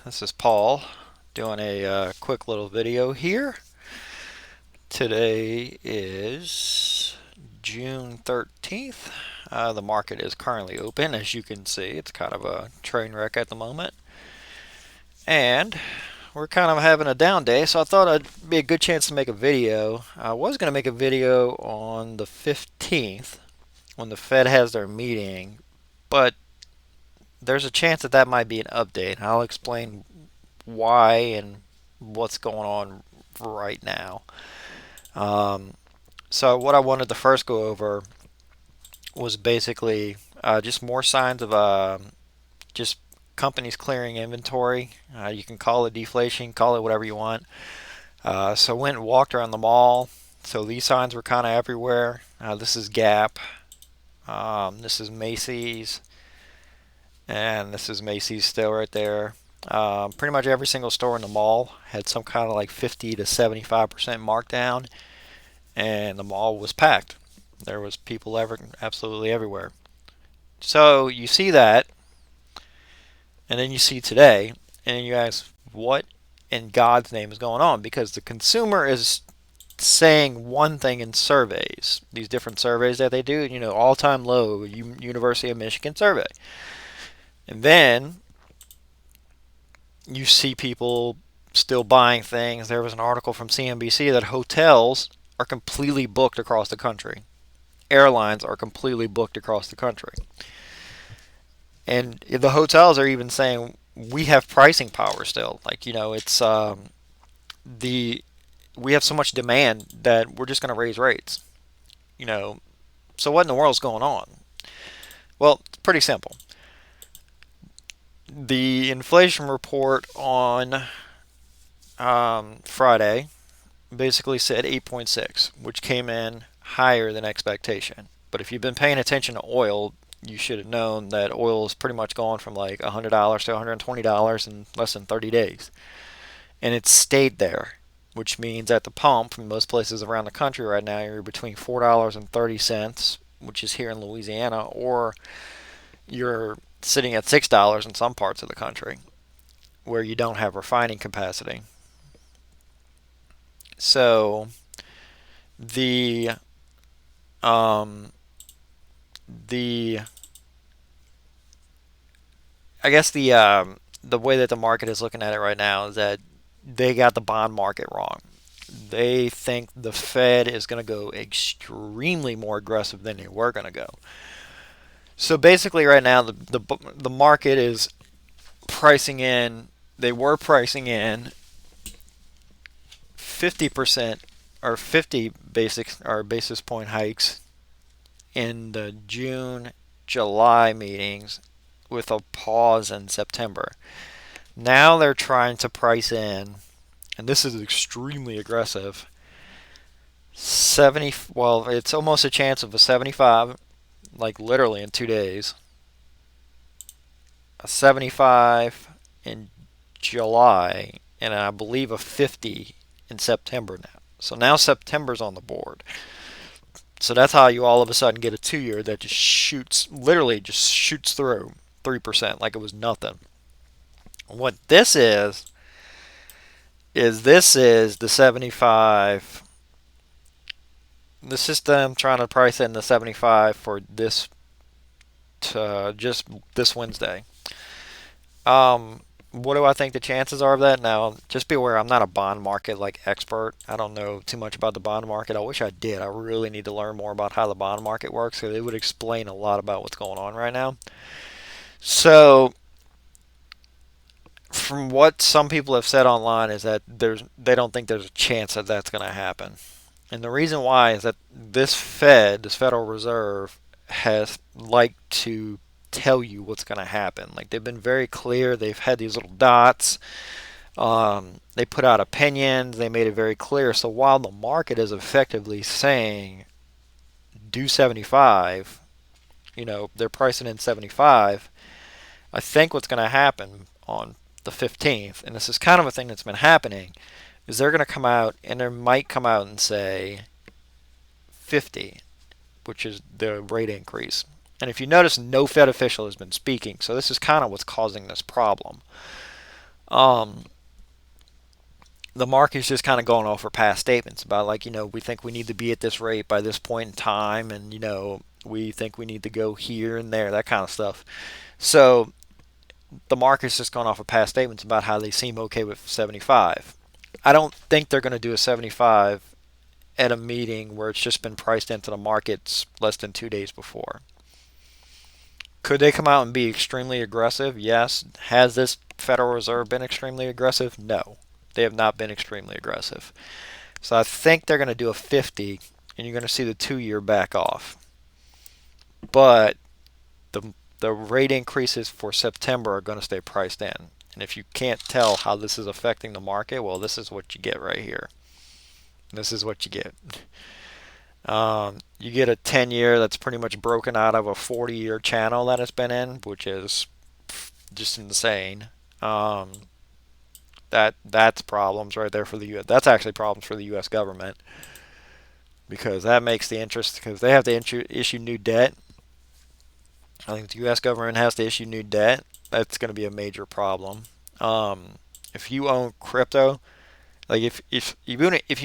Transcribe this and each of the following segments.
This is Paul doing a quick little video here. Today is June 13th. The market is currently open. As you can see, it's kind of a train wreck at the moment. And we're kind of having a down day, so I thought it'd be a good chance to make a video. I was going to make a video on the 15th when the Fed has their meeting, but there's a chance that that might be an update. I'll explain why and what's going on right now. Um, so what I wanted to first go over was basically just more signs of just companies clearing inventory. You can call it deflation, call it whatever you want. So I went and walked around the mall. So these signs were kind of everywhere. This is Gap. This is Macy's. And this is Macy's still right there. Pretty much every single store in the mall had some kind of like 50 to 75% markdown, and the mall was packed. There was people absolutely everywhere. So you see that, and then you see today, and you ask, what in God's name is going on? Because the consumer is saying one thing in surveys, these different surveys that they do, all-time low University of Michigan survey. And then you see people still buying things. There was an article from CNBC that hotels are completely booked across the country. Airlines are completely booked across the country. And the hotels are even saying we have pricing power still. Like, it's the we have so much demand that we're just going to raise rates. You know, so what in the world is going on? Well, it's pretty simple. The inflation report on Friday basically said 8.6, which came in higher than expectation. But if you've been paying attention to oil, you should have known that oil is pretty much gone from like $100 to $120 in less than 30 days. And it's stayed there, which means at the pump in most places around the country right now, you're between $4.30, which is here in Louisiana, or you're sitting at $6 in some parts of the country where you don't have refining capacity. So the um, the I guess the way that the market is looking at it right now is that they got the bond market wrong. They think the Fed is going to go extremely more aggressive than they were going to go. So basically, right now the market is pricing in. They were pricing in 50% or 50 basis point hikes in the June, July meetings with a pause in September. Now they're trying to price in, and this is extremely aggressive. 70, well, it's almost a chance of a 75, like literally in 2 days. A 75 in July, and I believe a 50 in September now. So now September's on the board. So that's how you all of a sudden get a 2 year that just shoots, literally just shoots through 3% like it was nothing. What this is the 75. This is them trying to price in the 75 for this just this Wednesday. What do I think the chances are of that? Now, just be aware, I'm not a bond market like expert. I don't know too much about the bond market. I wish I did. I really need to learn more about how the bond market works because it would explain a lot about what's going on right now. So, from what some people have said online is that they don't think there's a chance that that's going to happen. And the reason why is that this Federal Reserve, has liked to tell you what's going to happen. Like they've been very clear. They've had these little dots. They put out opinions. They made it very clear. So while the market is effectively saying do 75, they're pricing in 75. I think what's going to happen on the 15th, and this is kind of a thing that's been happening, is they're going to come out and they might come out and say 50, which is the rate increase. And if you notice, no Fed official has been speaking, so this is kind of what's causing this problem. Um, the market's just kind of going off for past statements about like, we think we need to be at this rate by this point in time, and we think we need to go here and there, that kind of stuff. So the market's just gone off of past statements about how they seem okay with 75. I don't think they're going to do a 75 at a meeting where it's just been priced into the markets less than 2 days before. Could they come out and be extremely aggressive? Yes. Has this Federal Reserve been extremely aggressive? No. They have not been extremely aggressive. So I think they're going to do a 50, and you're going to see the 2 year back off. But the rate increases for September are going to stay priced in. And if you can't tell how this is affecting the market, well, this is what you get right here. This is what you get. You get a 10-year that's pretty much broken out of a 40-year channel that it's been in, which is just insane. That's problems right there for the U.S. That's actually problems for the U.S. government, because that makes the interest, because they have to issue new debt. I think the U.S. government has to issue new debt. That's going to be a major problem. If you own crypto, like if you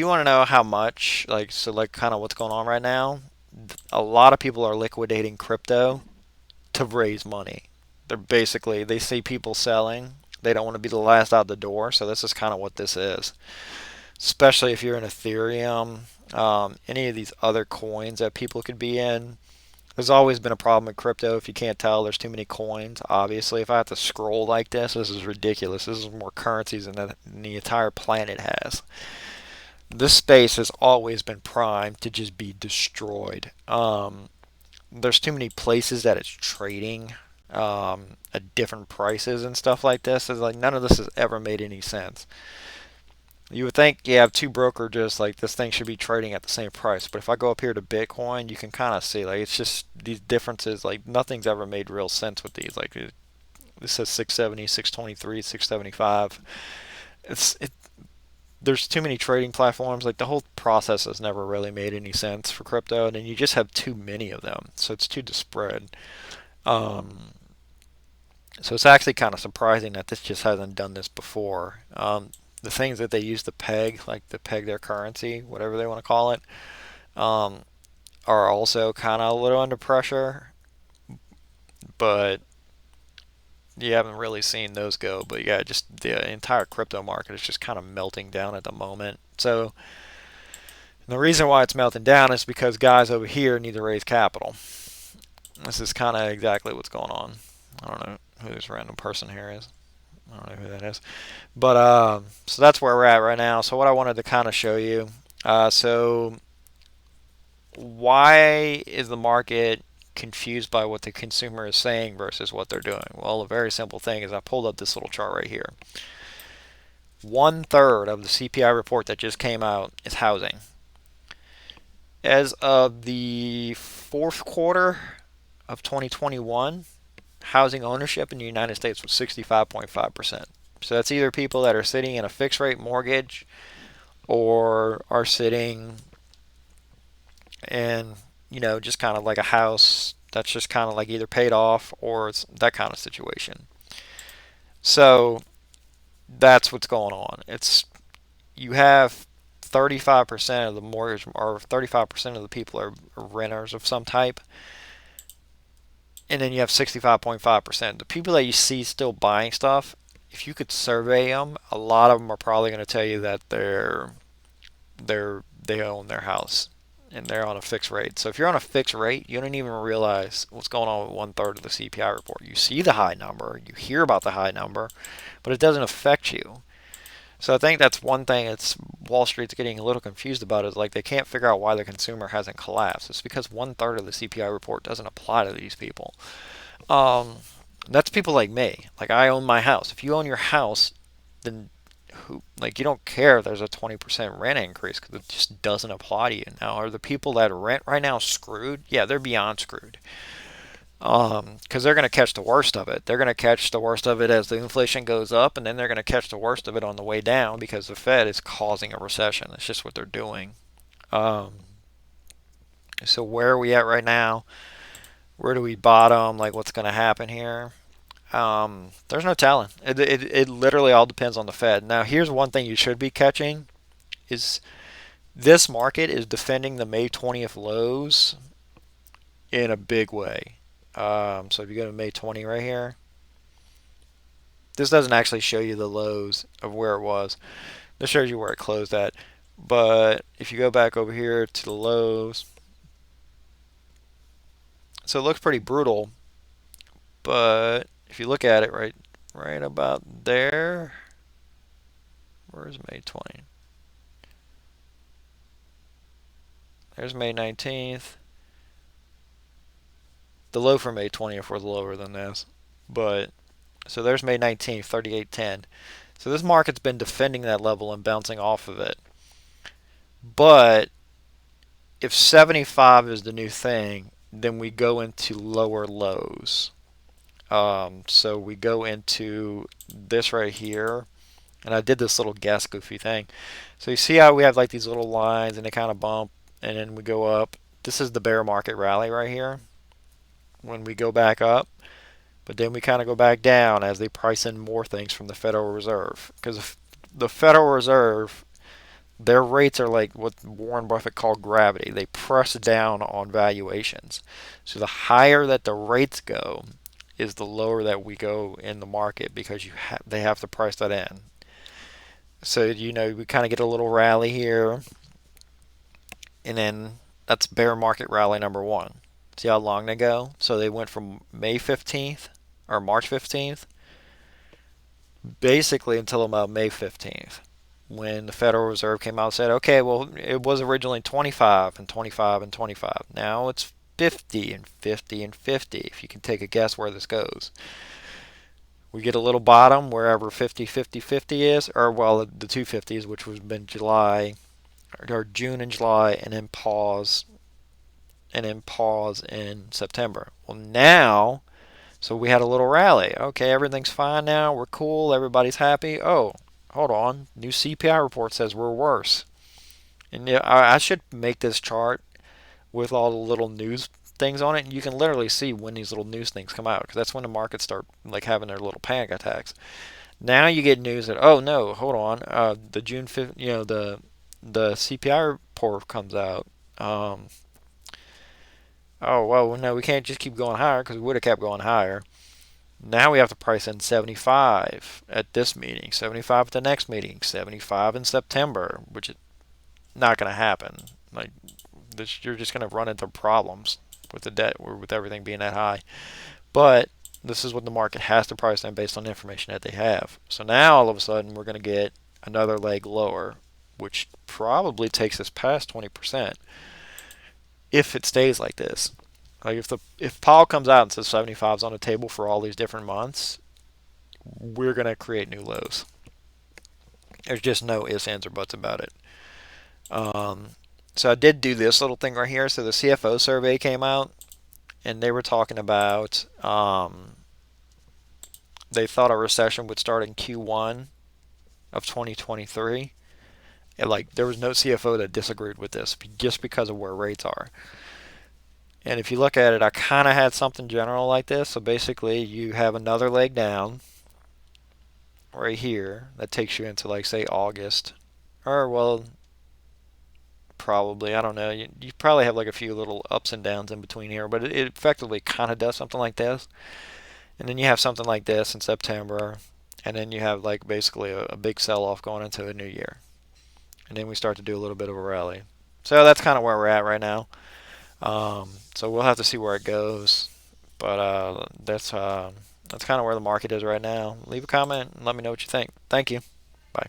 want to know how much, like, so like kind of what's going on right now, a lot of people are liquidating crypto to raise money. They see people selling. They don't want to be the last out the door. So this is kind of what this is. Especially if you're in Ethereum, any of these other coins that people could be in. There's always been a problem with crypto. If you can't tell, there's too many coins. Obviously, if I have to scroll like this is ridiculous. This is more currencies than the entire planet has. This space has always been primed to just be destroyed. There's too many places that it's trading at different prices and stuff like this. It's like none of this has ever made any sense. You would think you have two brokerages, like this thing should be trading at the same price. But if I go up here to Bitcoin, you can kind of see like it's just these differences. Like nothing's ever made real sense with these. Like this says 670, 623, 675. It. There's too many trading platforms. Like the whole process has never really made any sense for crypto, and then you just have too many of them, so it's too disparate. Um, so it's actually kind of surprising that this just hasn't done this before. The things that they use to peg, like to peg their currency, whatever they want to call it, um, are also kind of a little under pressure. But you haven't really seen those go. But yeah, just the entire crypto market is just kind of melting down at the moment. So the reason why it's melting down is because guys over here need to raise capital. This is kind of exactly what's going on. I don't know who this random person here is. I don't know who that is. But so that's where we're at right now. So what I wanted to kind of show you. So why is the market confused by what the consumer is saying versus what they're doing? Well, a very simple thing is I pulled up this little chart right here. 1/3 of the CPI report that just came out is housing. As of the fourth quarter of 2021, housing ownership in the United States was 65.5%. So that's either people that are sitting in a fixed rate mortgage or are sitting in, just kind of like a house that's just kind of like either paid off or it's that kind of situation. So that's what's going on. You have 35% of the mortgage, or 35% of the people are renters of some type. And then you have 65.5%. The people that you see still buying stuff, if you could survey them, a lot of them are probably going to tell you that they own their house and they're on a fixed rate. So if you're on a fixed rate, you don't even realize what's going on with 1/3 of the CPI report. You see the high number, you hear about the high number, but it doesn't affect you. So I think that's one thing that's Wall Street's getting a little confused about, is like they can't figure out why the consumer hasn't collapsed. It's because 1/3 of the CPI report doesn't apply to these people. Um, that's people like me. Like I own my house. If you own your house, then you don't care if there's a 20% rent increase, because it just doesn't apply to you. Now, are the people that rent right now screwed? Yeah, they're beyond screwed. Because they're going to catch the worst of it. They're going to catch the worst of it as the inflation goes up, and then they're going to catch the worst of it on the way down, because the Fed is causing a recession. It's just what they're doing. Um, so where are we at right now? Where do we bottom? Like what's going to happen here? There's no telling. It literally all depends on the Fed. Now, here's one thing you should be catching is this market is defending the May 20th lows in a big way. So if you go to May 20 right here, this doesn't actually show you the lows of where it was. This shows you where it closed at. But if you go back over here to the lows, so it looks pretty brutal. But if you look at it right about there, where's May 20? There's May 19th. The low for May 20th was lower than this. But so there's May 19th, 38.10. So this market's been defending that level and bouncing off of it. But if 75 is the new thing, then we go into lower lows. So we go into this right here, and I did this little guess goofy thing. So you see how we have like these little lines and they kind of bump, and then we go up. This is the bear market rally right here when we go back up, but then we kind of go back down as they price in more things from the Federal Reserve, because the Federal Reserve, their rates are like what Warren Buffett called gravity. They press down on valuations. So the higher that the rates go is the lower that we go in the market, because they have to price that in. So we kind of get a little rally here, and then that's bear market rally number one. See how long they go? So they went from May 15th or March 15th basically until about May 15th, when the Federal Reserve came out and said, okay, well, it was originally 25 and 25 and 25. Now it's 50 and 50 and 50, if you can take a guess where this goes. We get a little bottom wherever 50, 50, 50 is, or well, the two 50s, which was been July, or June and July, and then pause in September. Well, now, so we had a little rally. Okay, everything's fine now. We're cool. Everybody's happy. Oh, hold on. New CPI report says we're worse. And yeah, I should make this chart with all the little news things on it, and you can literally see when these little news things come out, because that's when the markets start like having their little panic attacks. Now you get news that, oh no, hold on, the June 5th, the CPI report comes out. Oh well, no, we can't just keep going higher, because we would have kept going higher. Now we have to price in 75 at this meeting, 75 at the next meeting, 75 in September, which is not going to happen. Like this, you're just going to run into problems with the debt or with everything being that high. But this is what the market has to price in based on the information that they have. So now all of a sudden we're going to get another leg lower, which probably takes us past 20% if it stays like this. Like if Powell comes out and says 75 is on the table for all these different months, we're going to create new lows. There's just no ifs, ands, or buts about it. So I did do this little thing right here. So the CFO survey came out, and they were talking about they thought a recession would start in Q1 of 2023. And like there was no CFO that disagreed with this just because of where rates are. And if you look at it, I kind of had something general like this. So basically, you have another leg down right here that takes you into like say August, or well, probably, I don't know. You probably have like a few little ups and downs in between here, but it effectively kind of does something like this. And then you have something like this in September, and then you have like basically a big sell-off going into a new year. And then we start to do a little bit of a rally. So that's kind of where we're at right now. So we'll have to see where it goes. But that's kind of where the market is right now. Leave a comment and let me know what you think. Thank you. Bye.